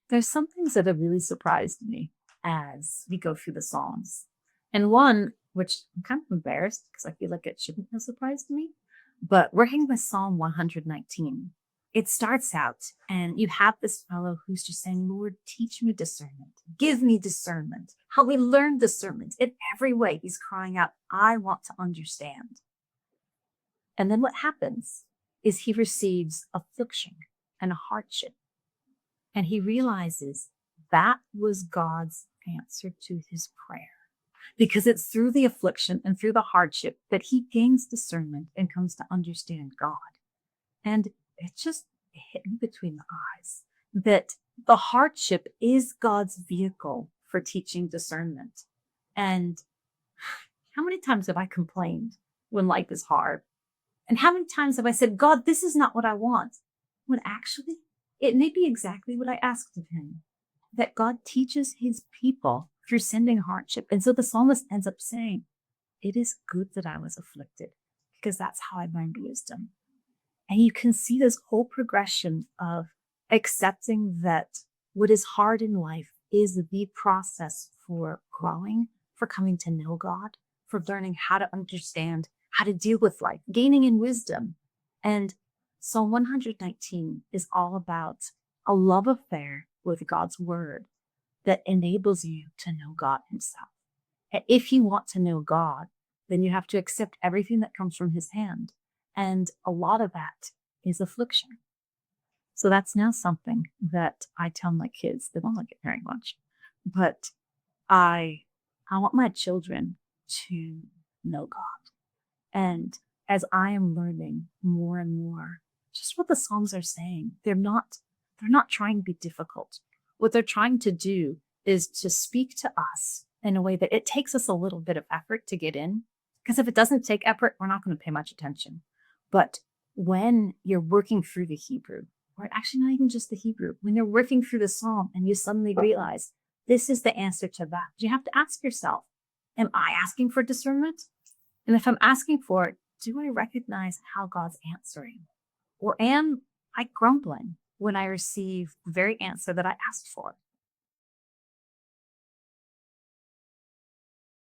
There's some things that have really surprised me as we go through the Psalms. And one, which I'm kind of embarrassed because I feel like it shouldn't have surprised me, but working with Psalm 119, it starts out and you have this fellow who's just saying, Lord, teach me discernment, give me discernment. How we learn discernment in every way. He's crying out, I want to understand. And then what happens is he receives affliction and a hardship. And he realizes that was God's answer to his prayer. Because it's through the affliction and through the hardship that he gains discernment and comes to understand God. And it just hit me between the eyes that the hardship is God's vehicle for teaching discernment. And how many times have I complained when life is hard? And how many times have I said, God, this is not what I want? When actually, it may be exactly what I asked of him, that God teaches his people through sending hardship. And so the psalmist ends up saying, it is good that I was afflicted because that's how I learned wisdom. And you can see this whole progression of accepting that what is hard in life is the process for growing, for coming to know God, for learning how to understand, how to deal with life, gaining in wisdom. And Psalm 119 is all about a love affair with God's word that enables you to know God himself. And if you want to know God, then you have to accept everything that comes from his hand. And a lot of that is affliction. So that's now something that I tell my kids. They don't like it very much, but I I want my children to know God. And as I am learning more and more, just what the Psalms are saying, they're not trying to be difficult. What they're trying to do is to speak to us in a way that it takes us a little bit of effort to get in. Because if it doesn't take effort, we're not going to pay much attention. But when you're working through the Hebrew, or actually not even just the Hebrew, when you're working through the Psalm and you suddenly realize this is the answer to that, you have to ask yourself, am I asking for discernment? And if I'm asking for it, do I recognize how God's answering? Or am I grumbling when I receive the very answer that I asked for?